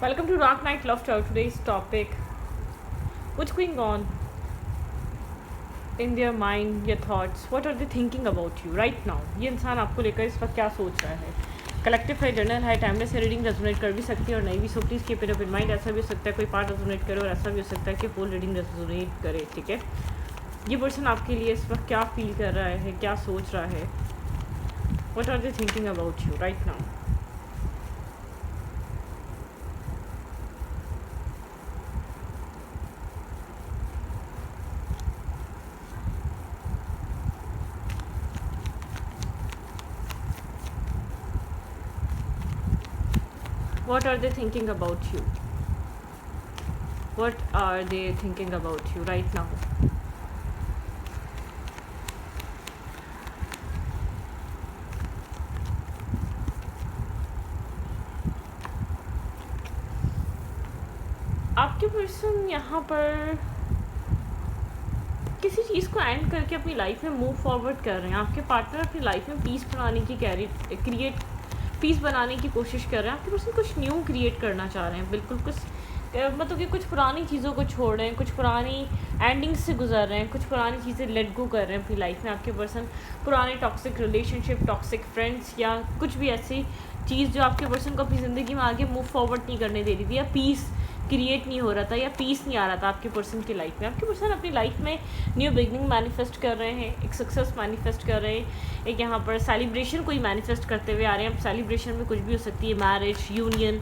Welcome to Rock Night Love Talk. Today's topic: what's going on in their mind, their thoughts, what are they thinking about you right now? ये इंसान आपको लेकर इस वक्त क्या सोच रहा है? कलेक्टिव है, जनरल है, टाइमलेस है, रीडिंग रेजोनेट कर भी सकती है और नहीं भी. So please keep it up in mind. ऐसा भी हो सकता है कोई पार्ट रेजोनेट करे और ऐसा भी हो सकता है कि फुल रीडिंग रेजोनेट करे. ठीक है, ये पर्सन आपके लिए इस वक्त क्या फील कर रहा है, क्या सोच रहा है? What are they thinking about you right now? What are they thinking about you? What are they thinking about you right now? आपके पर्सन यहाँ पर किसी चीज़ को एंड करके अपनी लाइफ में मूव फॉरवर्ड कर रहे हैं. आपके पार्टनर अपनी लाइफ में पीस बनाने की पीस बनाने की कोशिश कर रहे हैं. आपके पर्सन कुछ न्यू क्रिएट करना चाह रहे हैं. बिल्कुल कुछ मतलब कि कुछ पुरानी चीज़ों को छोड़ रहे हैं, कुछ पुरानी एंडिंग्स से गुजर रहे हैं, कुछ पुरानी चीज़ें लेट गो कर रहे हैं अपनी लाइफ में. आपके पर्सन पुराने टॉक्सिक रिलेशनशिप, टॉक्सिक फ्रेंड्स या कुछ भी ऐसी चीज़ जो आपके पर्सन को अपनी ज़िंदगी में आगे मूव फॉरवर्ड नहीं करने दे रही थी, या पीस क्रिएट नहीं हो रहा था, या पीस नहीं आ रहा था आपके पर्सन की लाइफ में. आपके पर्सन अपनी लाइफ में न्यू बिगनिंग मैनिफेस्ट कर रहे हैं, एक सक्सेस मैनिफेस्ट कर रहे हैं, एक यहाँ पर सेलिब्रेशन कोई मैनिफेस्ट करते हुए आ रहे हैं. अब सेलिब्रेशन में कुछ भी हो सकती है, मैरिज, यूनियन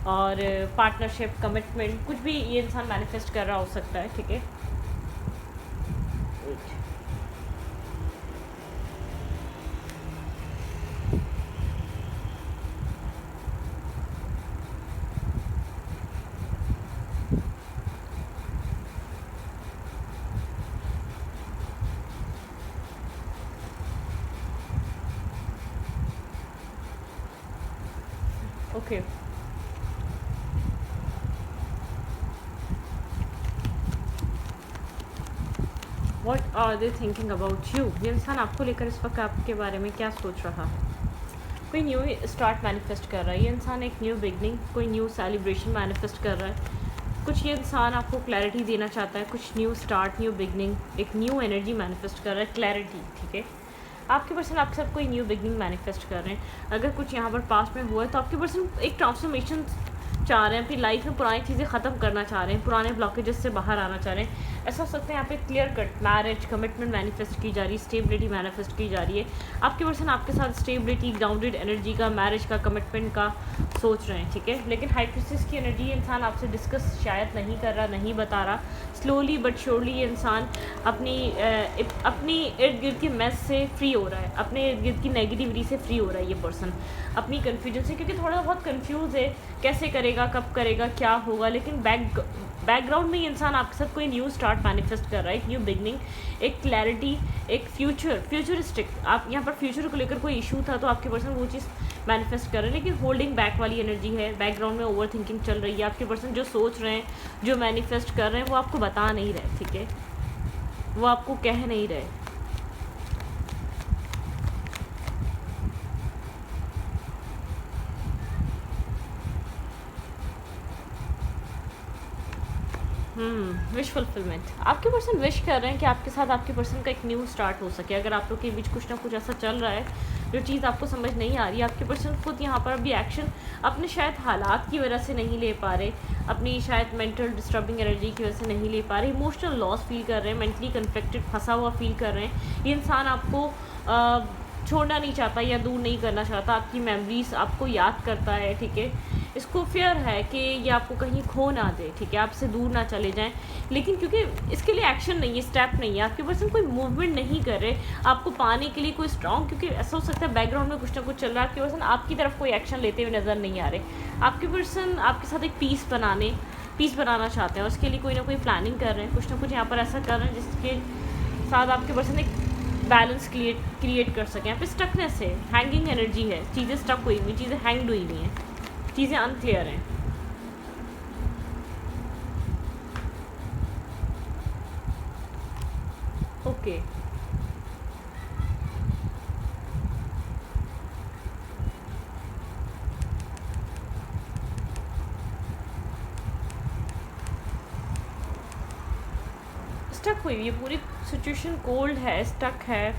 और पार्टनरशिप, कमिटमेंट, कुछ भी ये इंसान मैनिफेस्ट कर रहा हो सकता है. ठीक है, okay. What are they thinking about you? ये इंसान आपको लेकर इस वक्त आपके बारे में क्या सोच रहा है? कोई न्यू स्टार्ट मैनिफेस्ट कर रहा है ये इंसान, एक न्यू बिगनिंग, कोई न्यू सेलिब्रेशन मैनिफेस्ट कर रहा है. कुछ ये इंसान आपको क्लैरिटी देना चाहता है, कुछ न्यू स्टार्ट, न्यू बिगनिंग, एक न्यू एनर्जी मैनिफेस्ट कर रहा है, क्लैरिटी. ठीक है, आपके पर्सन आपके साथ कोई न्यू बिगनिंग मैनिफेस्ट कर रहे हैं. अगर कुछ यहाँ पर पास्ट में हुआ है तो आपके पर्सन एक ट्रांसफॉर्मेशन चाह रहे हैं अपनी लाइफ में, पुरानी चीज़ें ख़त्म करना चाह रहे हैं, पुराने ब्लॉकेजेस से बाहर आना चाह रहे हैं. ऐसा हो सकता है यहाँ पे clear cut marriage, commitment manifest की जा रही है, स्टेबिलिटी मैनिफेस्ट की जा रही है. आपके पर्सन आपके साथ स्टेबिलिटी, ग्राउंडेड एनर्जी का, मैरिज का, कमिटमेंट का सोच रहे हैं. ठीक है, लेकिन हाई प्रिंसेस की एनर्जी इंसान आपसे डिस्कस शायद नहीं कर रहा, नहीं बता रहा. स्लोली बट श्योरली ये इंसान अपनी इर्द गिर्द की मैस से फ्री हो रहा है, अपने इर्द गिर्द की नेगेटिविटी से फ्री हो रहा है ये पर्सन, अपनी कन्फ्यूजन से, क्योंकि थोड़ा बहुत कन्फ्यूज़ है कैसे करेगा, कब करेगा, क्या होगा. लेकिन बैकग्राउंड में ये इंसान आपके साथ कोई न्यू स्टार्ट मैनिफेस्ट कर रहा है, एक न्यू बिगनिंग, एक क्लैरिटी, एक फ्यूचरिस्टिक. आप यहाँ पर फ्यूचर को लेकर कोई इशू था तो आपके पर्सन वो चीज़ मैनिफेस्ट कर रहे हैं, लेकिन होल्डिंग बैक वाली एनर्जी है. बैकग्राउंड में ओवर थिंकिंग चल रही है. आपके पर्सन जो सोच रहे हैं, जो मैनिफेस्ट कर रहे हैं, वो आपको बता नहीं रहे. ठीक है, वो आपको कह नहीं रहे. Wish fulfilment. आपके पर्सन विश कर रहे हैं कि आपके साथ आपके पर्सन का एक न्यू स्टार्ट हो सके. अगर आप लोग के बीच कुछ ना कुछ ऐसा चल रहा है जो चीज़ आपको समझ नहीं आ रही, आपके पर्सन खुद यहाँ पर अभी एक्शन अपने शायद हालात की वजह से नहीं ले पा रहे, अपनी शायद मेंटल डिस्टर्बिंग एनर्जी की वजह से नहीं ले पा रहे, इमोशनल लॉस फील कर रहे हैं, मेंटली कन्फ्लिक्टेड, फंसा हुआ फील कर रहे हैं. ये इंसान आपको छोड़ना नहीं चाहता या दूर नहीं करना चाहता, आपकी मेमोरीज आपको याद करता है. ठीक है, इसको फियर है कि ये आपको कहीं खो ना दे. ठीक है, आपसे दूर ना चले जाएं, लेकिन क्योंकि इसके लिए एक्शन नहीं है, स्टेप नहीं है, आपके पर्सन कोई मूवमेंट नहीं कर रहे आपको पाने के लिए कोई स्ट्रॉन्ग, क्योंकि ऐसा हो सकता है बैकग्राउंड में कुछ ना कुछ चल रहा है. आपके पर्सन आपकी तरफ कोई एक्शन लेते हुए नज़र नहीं आ रहे. आपके पर्सन आपके साथ एक पीस बनाना चाहते हैं, उसके लिए कोई ना कोई प्लानिंग कर रहे हैं, कुछ ना कुछ यहाँ पर ऐसा कर रहे हैं जिसके साथ आपके पर्सन एक बैलेंस क्रिएट कर सकें. यहाँ पे स्टकनेस है, हैंगिंग एनर्जी है, चीज़ें स्टक हुई हुई, चीज़ें हैंग्ड हुई हुई हैं, चीज़ें अनक्लियर हैं. ओके, स्टक हुई हुई है, पूरी सिचुएशन कोल्ड है, स्टक है।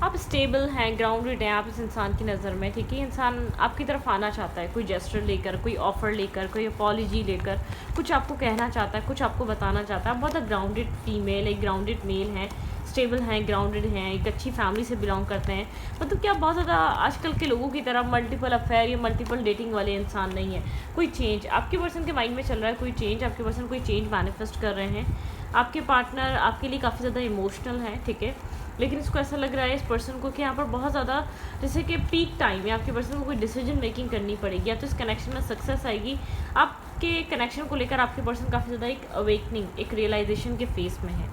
आप स्टेबल हैं, ग्राउंडेड हैं आप इस इंसान की नज़र में, ठीक है। इंसान आपकी तरफ आना चाहता है, कोई जेस्चर लेकर, कोई ऑफ़र लेकर, कोई अपॉलॉजी लेकर, कुछ आपको कहना चाहता है, कुछ आपको बताना चाहता है। बहुत ग्राउंडेड फीमेल, एक ग्राउंडेड मेल हैं, स्टेबल हैं, ग्राउंडेड हैं, एक अच्छी फैमिली से बिलोंग करते हैं। मतलब कि आप बहुत ज़्यादा आजकल के लोगों की तरह मल्टीपल अफेयर या मल्टीपल डेटिंग वाले इंसान नहीं है। कोई चेंज आपके पर्सन के माइंड में चल रहा है, कोई चेंज, आपके पर्सन कोई चेंज मैनिफेस्ट कर रहे हैं। आपके पार्टनर आपके लिए काफ़ी ज़्यादा इमोशनल है, ठीक है। लेकिन इसको ऐसा लग रहा है इस पर्सन को कि यहाँ पर बहुत ज़्यादा जैसे कि पीक टाइम में आपके पर्सन को कोई डिसीजन मेकिंग करनी पड़ेगी, या तो इस कनेक्शन में सक्सेस आएगी। आपके कनेक्शन को लेकर आपके पर्सन काफ़ी ज़्यादा एक अवेकनिंग, एक रियलाइजेशन के फेस में है।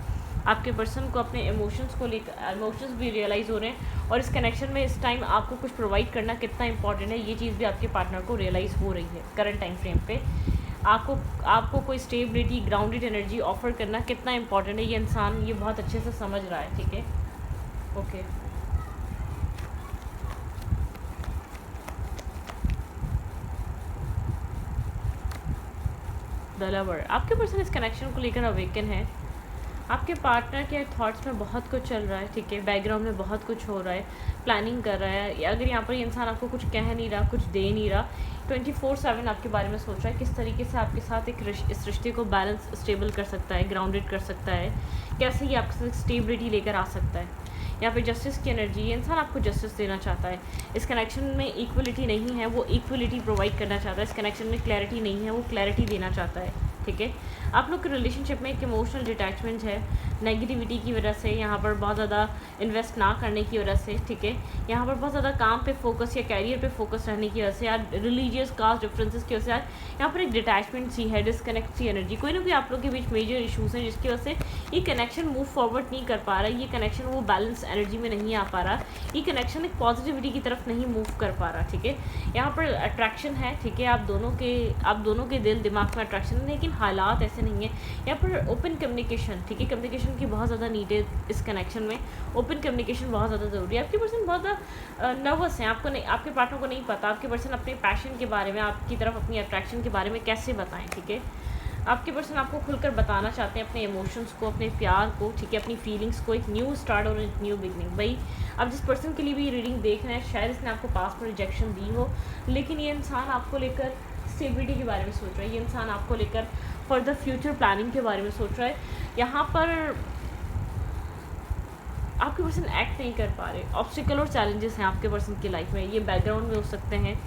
आपके पर्सन को अपने इमोशंस को लेकर, इमोशंस भी रियलाइज़ हो रहे हैं, और इस कनेक्शन में इस टाइम आपको कुछ प्रोवाइड करना कितना इंपॉर्टेंट है, ये चीज़ भी आपके पार्टनर को रियलाइज़ हो रही है। करंट टाइम फ्रेम पे आपको कोई स्टेबिलिटी, ग्राउंडेड एनर्जी ऑफर करना कितना इंपॉर्टेंट है, ये इंसान ये बहुत अच्छे से समझ रहा है, ठीक है। ओके द लवर, आपके पर्सन इस कनेक्शन को लेकर अवेकन है। आपके पार्टनर के थॉट्स में बहुत कुछ चल रहा है, ठीक है। बैकग्राउंड में बहुत कुछ हो रहा है, प्लानिंग कर रहा है। अगर यहाँ पर ये इंसान आपको कुछ कह नहीं रहा, कुछ दे नहीं रहा, 24/7 आपके बारे में सोच रहा है, किस तरीके से आपके साथ इस रिश्ते को बैलेंस, स्टेबल कर सकता है, ग्राउंडेड कर सकता है, कैसे ये आपके साथ स्टेबिलिटी लेकर आ सकता है। यहाँ पे जस्टिस की एनर्जी, ये इंसान आपको जस्टिस देना चाहता है। इस कनेक्शन में इक्वलिटी नहीं है, वो इक्वलिटी प्रोवाइड करना चाहता है। इस कनेक्शन में क्लैरिटी नहीं है, वो क्लैरिटी देना चाहता है, ठीक है। आप लोग के रिलेशनशिप में एक इमोशनल डिटैचमेंट है, नेगेटिविटी की वजह से, यहाँ पर बहुत ज़्यादा इन्वेस्ट ना करने की वजह से, ठीक है। यहाँ पर बहुत ज़्यादा काम पे फोकस या कैरियर पे फोकस रहने की वजह से, या रिलीजियस कास्ट डिफरेंसेस की वजह से यहाँ पर एक डिटैचमेंट सी है, डिस्कनेक्ट सी एनर्जी। कोई ना कोई आप लोग के बीच मेजर इशूज़ हैं जिसकी वजह से ये कनेक्शन मूव फॉरवर्ड नहीं कर पा रहा है, ये कनेक्शन वो बैलेंस एनर्जी में नहीं आ पा रहा, ये कनेक्शन एक पॉजिटिविटी की तरफ नहीं मूव कर पा रहा, ठीक है। यहाँ पर अट्रैक्शन है, ठीक है, आप दोनों के दिल दिमाग में अट्रैक्शन है, लेकिन हालात ऐसे नहीं है। यहाँ पर ओपन कम्युनिकेशन, ठीक है, कम्युनिकेशन की बहुत ज़्यादा नीड है इस कनेक्शन में। ओपन कम्युनिकेशन बहुत ज़्यादा ज़रूरी है। आपके पर्सन बहुत ज़्यादा नर्वस हैं, आपको नहीं, आपके पार्टनर को नहीं पता आपके पर्सन अपने पैशन के बारे में, आपकी तरफ अपनी अट्रैक्शन के बारे में कैसे बताएं, ठीक है। आपके पर्सन आपको खुलकर बताना चाहते हैं अपने इमोशंस को, अपने प्यार को, ठीक है, अपनी फीलिंग्स को, एक न्यू स्टार्ट और एक न्यू बिगनिंग। भाई आप जिस पर्सन के लिए भी रीडिंग देख रहे हैं, शायद इसने आपको पास में रिजेक्शन दी हो, लेकिन ये इंसान आपको लेकर स्टेबिलिटी के बारे में सोच रहा है, ये इंसान आपको लेकर फॉर द फ्यूचर प्लानिंग के बारे में सोच रहा है। यहाँ पर आपके पर्सन एक्ट नहीं कर पा रहे, ऑब्स्टिकल और चैलेंजेस हैं आपके पर्सन की लाइफ में। ये बैकग्राउंड में हो सकते हैं,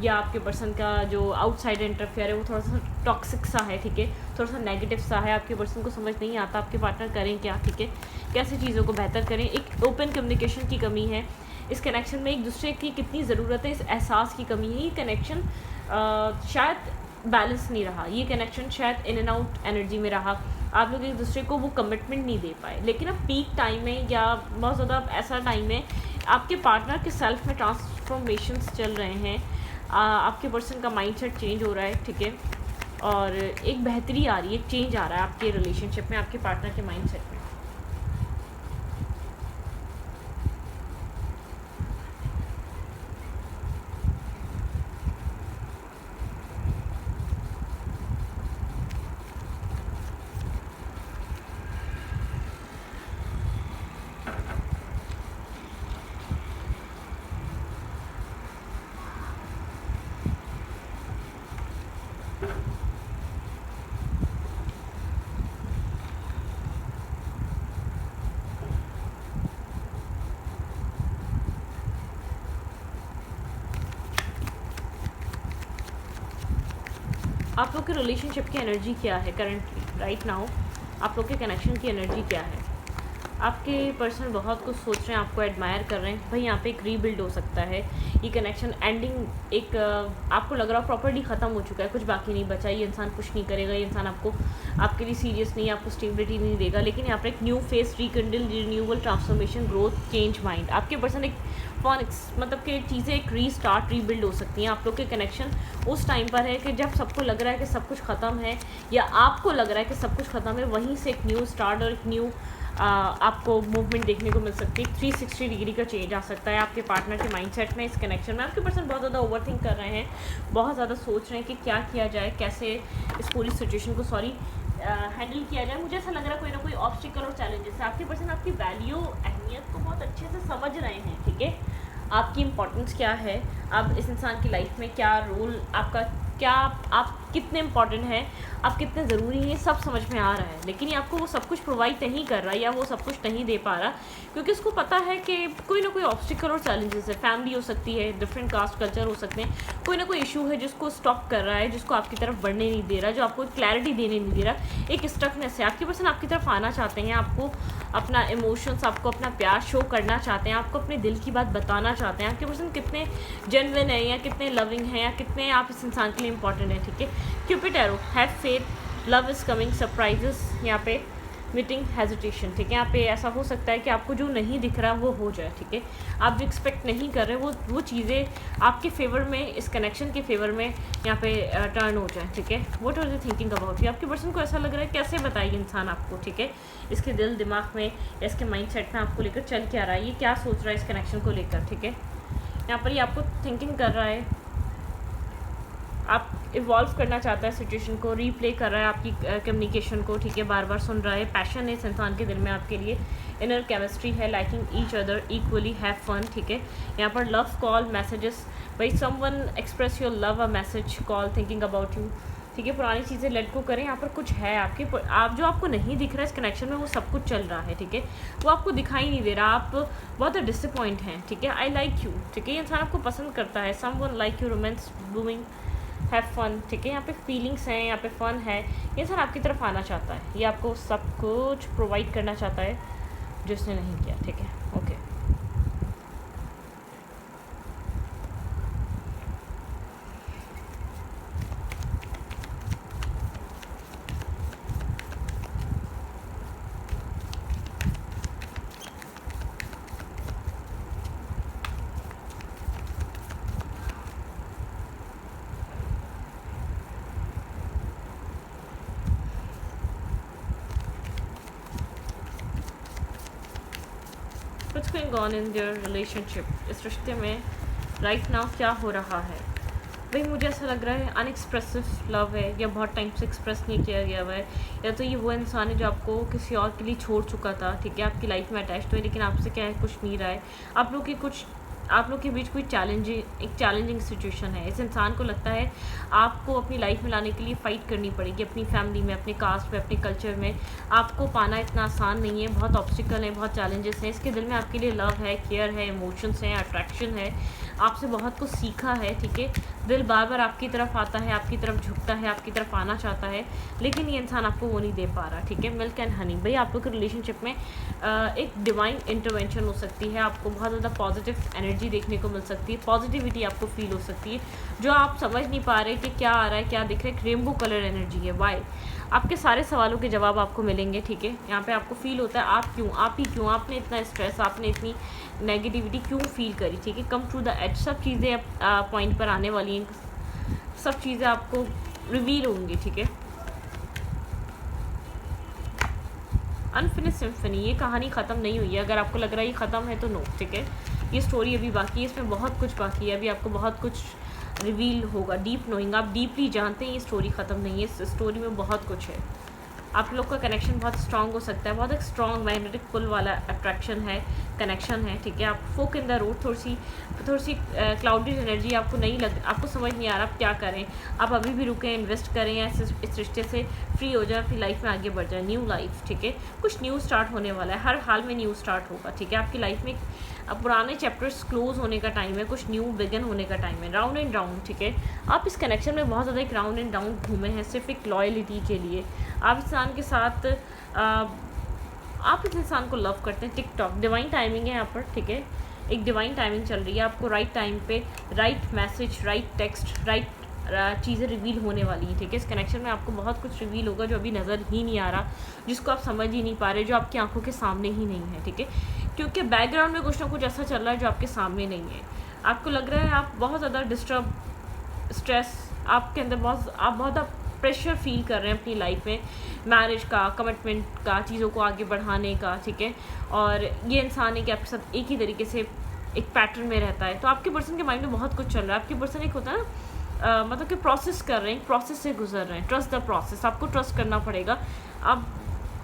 या आपके पर्सन का जो आउटसाइड इंटरफेयर है वो थोड़ा सा टॉक्सिक सा है, ठीक है, थोड़ा सा नेगेटिव सा है। आपके पर्सन को समझ नहीं आता आपके पार्टनर करें क्या, ठीक है, कैसे चीज़ों को बेहतर करें। एक ओपन कम्युनिकेशन की कमी है इस कनेक्शन में, एक दूसरे की कितनी ज़रूरत है इस एहसास की कमी है। ये कनेक्शन शायद बैलेंस नहीं रहा, ये कनेक्शन शायद इन एंड आउट एनर्जी में रहा, आप लोग एक दूसरे को वो कमिटमेंट नहीं दे पाए। लेकिन अब पीक टाइम में या बहुत ज़्यादा ऐसा टाइम है, आपके पार्टनर के सेल्फ में ट्रांसफॉर्मेशंस चल रहे हैं, आपके पर्सन का माइंडसेट चेंज हो रहा है, ठीक है, और एक बेहतरी आ रही है, एक चेंज आ रहा है आपके रिलेशनशिप में, आपके पार्टनर के माइंडसेट में। आप लोग के रिलेशनशिप की एनर्जी क्या है करंटली, राइट नाउ, आप लोग के कनेक्शन की एनर्जी क्या है। आपके पर्सन बहुत कुछ सोच रहे हैं, आपको एडमायर कर रहे हैं भाई। यहाँ पे एक रीबिल्ड हो सकता है, ये कनेक्शन एंडिंग एक आपको लग रहा है प्रॉपर्ली ख़त्म हो चुका है, कुछ बाकी नहीं बचा, ये इंसान कुछ नहीं करेगा, ये इंसान आपके लिए सीरियस नहीं है, आपको स्टेबिलिटी नहीं देगा। लेकिन यहाँ पर एक new face, rekindle, renewal, transformation, growth, change mind. आपके पर्सन एक मतलब कि चीज़ें एक रीस्टार्ट, रीबिल्ड हो सकती हैं। आप लोग के कनेक्शन उस टाइम पर है कि जब सबको लग रहा है कि सब कुछ ख़त्म है, या आपको लग रहा है कि सब कुछ ख़त्म है, वहीं से एक न्यू स्टार्ट और एक न्यू आपको मूवमेंट देखने को मिल सकती है। 360 डिग्री का चेंज आ सकता है आपके पार्टनर के माइंडसेट में, इस कनेक्शन में। आपके पर्सन बहुत ज़्यादा ओवरथिंक कर रहे हैं, बहुत ज़्यादा सोच रहे हैं कि क्या किया जाए, कैसे इस पूरी सिचुएशन को हैंडल किया जाए। मुझे ऐसा लग रहा है कोई ना कोई ऑब्स्टिकल और चैलेंजेस है। आपके पर्सन आपकी वैल्यू, अहमियत को बहुत अच्छे से समझ रहे हैं, ठीक है। आपकी इम्पोर्टेंस क्या है, आप इस इंसान की लाइफ में क्या रोल आपका, क्या आप कितने इम्पॉर्टेंट हैं, आप कितने ज़रूरी हैं, सब समझ में आ रहा है। लेकिन ये आपको वो सब कुछ प्रोवाइड नहीं कर रहा, या वो सब कुछ नहीं दे पा रहा, क्योंकि उसको पता है कि कोई ना कोई ऑब्स्टिकल और चैलेंजेस है। फैमिली हो सकती है, डिफरेंट कास्ट कल्चर हो सकते हैं, कोई ना कोई इशू है जिसको स्टॉप कर रहा है, जिसको आपकी तरफ बढ़ने नहीं दे रहा, जो आपको क्लैरिटी देने नहीं दे रहा। एक स्टकनेस है। आपके पर्सन आपकी तरफ आना चाहते हैं, आपको अपना इमोशंस, आपको अपना प्यार शो करना चाहते हैं, आपको अपने दिल की बात बताना चाहते हैं। आपके पर्सन कितने जेन्युइन है, या कितने लविंग हैं, या कितने आप इस इंसान के लिए इंपॉर्टेंट है, ठीक है। Cupid arrow, have faith, love is coming, surprises, यहाँ पे मीटिंग, हेजिटेशन, ठीक है। यहाँ पे ऐसा हो सकता है कि आपको जो नहीं दिख रहा वो हो जाए, ठीक है। आप जो एक्सपेक्ट नहीं कर रहे वो चीज़ें आपके फेवर में, इस कनेक्शन के फेवर में यहाँ पे टर्न हो जाए, ठीक है। What are you thinking about you? आपके पर्सन को ऐसा लग रहा है, कैसे बताइए इंसान आपको, ठीक है, इसके दिल दिमाग में, इसके माइंड सेट में आपको लेकर चल क्या रहा है, ये क्या सोच रहा है इस कनेक्शन को लेकर, ठीक है। यहाँ पर ये आपको थिंकिंग कर रहा है, आप इवॉल्व करना चाहता है सिचुएशन को, रीप्ले कर रहा है आपकी कम्युनिकेशन को, ठीक है, बार बार सुन रहा है। पैशन है इस इंसान के दिल में आपके लिए, इनर केमिस्ट्री है, liking each other equally, have fun, ठीक है। यहाँ पर लव कॉल, मैसेजेस, भाई someone express your love, a message, call, thinking about you, ठीक है। पुरानी चीज़ें लेट गो करें। यहाँ पर कुछ है आपके, आप जो आपको नहीं दिख रहा है इस कनेक्शन में, वो सब कुछ चल रहा है, ठीक है, वो आपको दिखाई नहीं दे रहा, आप बहुत डिसअपॉइंट हैं, ठीक है। आई लाइक यू, ठीक है, ये इंसान आपको पसंद करता है। Someone like you, romance blooming, have fun, ठीक है। यहाँ पे फीलिंग्स हैं, यहाँ पे फ़न है, ये इंसान आपकी तरफ आना चाहता है, ये आपको सब कुछ प्रोवाइड करना चाहता है जो इसने नहीं किया, ठीक है। Okay, what's going on in their relationship? इस रिश्ते में राइट नाउ क्या हो रहा है? भाई मुझे ऐसा लग रहा है अनएक्सप्रेसिव लव है, या बहुत टाइम से एक्सप्रेस नहीं किया गया हुआ है, या तो ये वो इंसान है जो आपको किसी और के लिए छोड़ चुका था, ठीक है, आपकी लाइफ में अटैच्ड हुए, लेकिन आपसे क्या है, कुछ नहीं रहा है। आप लोग के बीच कोई चैलेंजिंग सिचुएशन है। इस इंसान को लगता है आपको अपनी लाइफ में लाने के लिए फ़ाइट करनी पड़ेगी, अपनी फैमिली में, अपने कास्ट में, अपने कल्चर में। आपको पाना इतना आसान नहीं है, बहुत ऑब्स्टिकल हैं, बहुत चैलेंजेस हैं। इसके दिल में आपके लिए लव है, केयर है, इमोशंस हैं, अट्रैक्शन है, आपसे बहुत कुछ सीखा है, ठीक है। दिल बार बार आपकी तरफ आता है, आपकी तरफ झुकता है, आपकी तरफ आना चाहता है, लेकिन ये इंसान आपको वो नहीं दे पा रहा, ठीक है। मिल्क एंड हनी, भाई आप लोग के रिलेशनशिप में एक डिवाइन इंटरवेंशन हो सकती है, आपको बहुत ज़्यादा पॉजिटिव एनर्जी देखने को मिल सकती है, पॉजिटिविटी आपको फील हो सकती है, जो आप समझ नहीं पा रहे कि क्या आ रहा है, क्या दिख रहा है। एक रेनबो कलर एनर्जी है। वाई? आपके सारे सवालों के जवाब आपको मिलेंगे, ठीक है। यहाँ पे आपको फील होता है आप ही क्यों, आपने इतना स्ट्रेस, आपने इतनी नेगेटिविटी क्यों फील करी, ठीक है। कम टू द एज, सब चीज़ें पॉइंट पर आने वाली हैं, सब चीज़ें आपको रिवील होंगी, ठीक है। अनफिनिश सिम्फनी, ये कहानी ख़त्म नहीं हुई है। अगर आपको लग रहा है ये ख़त्म है तो नो, ठीक है, ये स्टोरी अभी बाकी है, इसमें बहुत कुछ बाकी है, अभी आपको बहुत कुछ रिवील होगा। डीप नोइंग, आप डीपली जानते हैं ये स्टोरी ख़त्म नहीं है, इस स्टोरी में बहुत कुछ है। आप लोग का कनेक्शन बहुत स्ट्रांग हो सकता है, बहुत एक स्ट्रांग मैग्नेटिक पुल वाला अट्रैक्शन है, कनेक्शन है, ठीक है। आप फोक इन द रोड, थोड़ी सी क्लाउडी एनर्जी आपको नहीं लग, आपको समझ नहीं आ रहा आप क्या करें। आप अभी भी रुकें, इन्वेस्ट करें, या इस रिश्ते से फ्री हो जाए, अपनी लाइफ में आगे बढ़ जाए, न्यू लाइफ, ठीक है। कुछ न्यू स्टार्ट होने वाला है, हर हाल में न्यू स्टार्ट होगा, ठीक है। आपकी लाइफ में अब पुराने चैप्टर्स क्लोज होने का टाइम है, कुछ न्यू बिगिन होने का टाइम है। राउंड एंड राउंड, ठीक है। आप इस कनेक्शन में बहुत ज़्यादा एक राउंड एंड राउंड घूमे हैं, सिर्फ एक लॉयलिटी के लिए। आप इंसान के साथ आप इस इंसान को लव करते हैं। टिकटॉक डिवाइन टाइमिंग है यहाँ पर, ठीक है, एक डिवाइन टाइमिंग चल रही है, आपको राइट टाइम पे right message, right text, right चीज़ें रिवील होने वाली हैं, ठीक है। इस कनेक्शन में आपको बहुत कुछ रिवील होगा जो अभी नज़र ही नहीं आ रहा, जिसको आप समझ ही नहीं पा रहे, जो आपकी आंखों के सामने ही नहीं है, ठीक है, क्योंकि बैकग्राउंड में कुछ ना कुछ ऐसा चल रहा है जो आपके सामने नहीं है। आपको लग रहा है आप बहुत ज़्यादा डिस्टर्ब, स्ट्रेस आपके अंदर आप बहुत ज़्यादा प्रेशर फील कर रहे हैं अपनी लाइफ में, मैरिज का, कमिटमेंट का, चीज़ों को आगे बढ़ाने का, ठीक है। और ये इंसान है कि आपके साथ एक ही तरीके से एक पैटर्न में रहता है। तो आपके पर्सन के माइंड में बहुत कुछ चल रहा है। आपके पर्सन एक होता है ना, मतलब कि प्रोसेस कर रहे हैं, प्रोसेस से गुजर रहे हैं। ट्रस्ट द प्रोसेस, आपको ट्रस्ट करना पड़ेगा। आप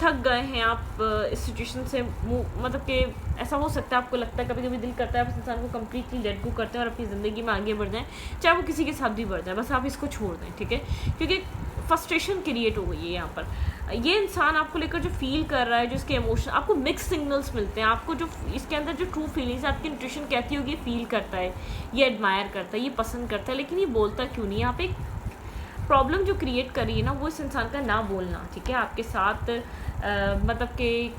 थक गए हैं, आप इस सिचुएशन से मतलब कि ऐसा हो सकता है, आपको लगता है, कभी कभी दिल करता है आप इस इंसान को कम्प्लीटली लेट गो करते हैं और अपनी ज़िंदगी में आगे बढ़ जाएं, चाहे वो किसी के साथ भी बढ़ जाए, बस आप इसको छोड़ दें, ठीक है, क्योंकि फ्रस्ट्रेशन क्रिएट हो गई है यहाँ पर। ये इंसान आपको लेकर जो फील कर रहा है, जो इसके इमोशन, आपको मिक्स सिग्नल्स मिलते हैं, आपको जो इसके अंदर जो ट्रू फीलिंग्स है, आपकी इंट्यूशन कहती होगी, ये फील करता है, ये एडमायर करता है, ये पसंद करता है, लेकिन ये बोलता क्यों नहीं। यहाँ पे एक प्रॉब्लम जो क्रिएट कर रही है ना, वो इस इंसान का ना बोलना, ठीक है, आपके साथ मतलब कि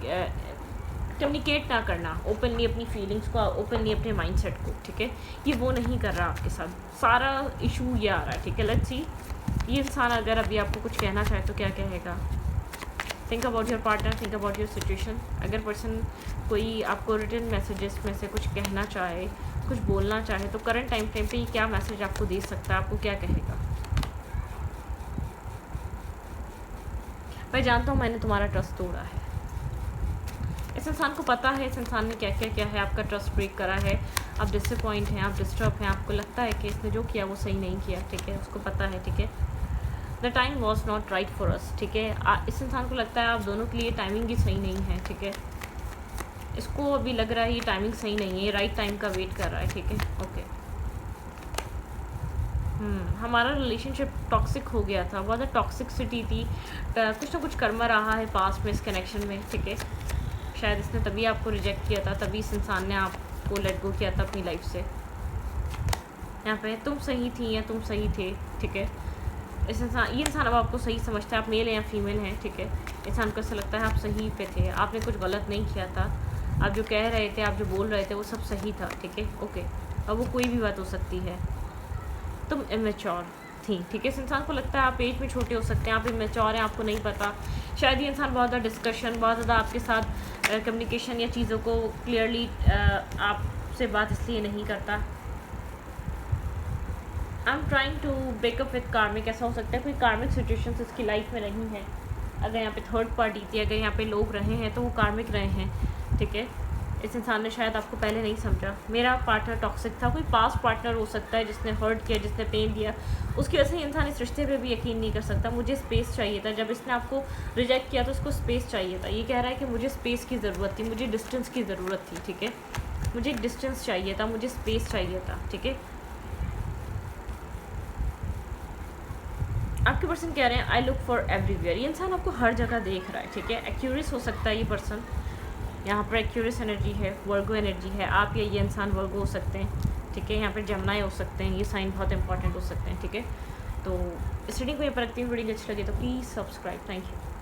कम्युनिकेट ना करना ओपनली अपनी फीलिंग्स को, ओपनली अपने माइंडसेट को, ठीक है, ये वो नहीं कर रहा आपके साथ। सारा इशू ये आ रहा है, ठीक है। लेट्स सी ये इंसान अगर अभी आपको कुछ कहना चाहे तो क्या कहेगा। Think about your partner, think about your situation. अगर पर्सन कोई आपको रिटन मैसेजेस में से कुछ कहना चाहे, कुछ बोलना चाहे, तो करंट टाइम फ्रेम पे ये क्या मैसेज आपको दे सकता है, आपको क्या कहेगा। मैं जानता हूँ मैंने तुम्हारा ट्रस्ट तोड़ा है। इस इंसान को पता है इस इंसान ने क्या क्या किया है, आपका ट्रस्ट ब्रेक करा है, आप डिसअपॉइंट हैं, आप डिस्टर्ब हैं, आपको लगता है कि इसने जो किया वो सही नहीं किया, ठीक है, उसको पता है, ठीक है। The time was not right for us, ठीक है। इस इंसान को लगता है आप दोनों के लिए टाइमिंग ही सही नहीं है, ठीक है। इसको अभी लग रहा है ये टाइमिंग सही नहीं है, ये राइट टाइम का वेट कर रहा है, ठीक है, ओके। हमारा रिलेशनशिप टॉक्सिक हो गया था, बहुत ज़्यादा टॉक्सिसिटी थी, कुछ ना कुछ कर्मा रहा है पास्ट में इस कनेक्शन में, ठीक है। शायद इसने तभी आपको रिजेक्ट किया था, तभी इस इंसान ने आपको लेट गो किया था अपनी लाइफ से। यहाँ पे तुम सही थी या तुम सही थे, ठीक है। ये इंसान अब आपको सही समझता है, आप मेल हैं या फीमेल हैं, ठीक है। इंसान को ऐसा लगता है आप सही पे थे, आपने कुछ गलत नहीं किया था, आप जो कह रहे थे, आप जो बोल रहे थे वो सब सही था, ठीक है, ओके। अब वो कोई भी बात हो सकती है। तुम इमेच्योर थी, ठीक है। इस इंसान को लगता है आप एज में छोटे हो सकते हैं, आप इमेच्योर हैं, आपको नहीं पता। शायद ये इंसान बहुत ज़्यादा डिस्कशन, बहुत ज़्यादा आपके साथ कम्युनिकेशन या चीज़ों को क्लियरली आपसे बात इसलिए नहीं करता। I am trying to breakup with karmic, ऐसा हो सकता है कोई कार्मिक सिचुएशंस इसकी लाइफ में नहीं है। अगर यहाँ पे थर्ड पार्टी थी, अगर यहाँ पे लोग रहे हैं तो वो कार्मिक रहे हैं, ठीक है। इस इंसान ने शायद आपको पहले नहीं समझा। मेरा पार्टनर टॉक्सिक था, कोई पास्ट पार्टनर हो सकता है जिसने हर्ट किया, जिसने पेन दिया, उसकी वजह से इंसान इस रिश्ते पे भी यकीन नहीं कर सकता। मुझे स्पेस चाहिए था, जब इसने आपको रिजेक्ट किया तो उसको स्पेस चाहिए था। ये कह रहा है कि मुझे स्पेस की ज़रूरत थी, मुझे डिस्टेंस की ज़रूरत थी, ठीक है, मुझे एक डिस्टेंस चाहिए था, मुझे स्पेस चाहिए था, ठीक है। आपके पर्सन कह रहे हैं आई लुक फॉर एवरीवेयर। ये इंसान आपको हर जगह देख रहा है, ठीक है। एक्यूरियस हो सकता है ये पर्सन, यहाँ पर एक्यूरियस एनर्जी है, वर्गो एनर्जी है। आप या ये इंसान वर्गो हो सकते हैं, ठीक है। यहाँ पर जमनाई हो सकते हैं, ये साइन बहुत इंपॉर्टेंट हो सकते हैं, ठीक है। तो इस रीडिंग को ये पर रखती हूँ। वीडियो अच्छी लगी तो प्लीज़ सब्सक्राइब। Thank you.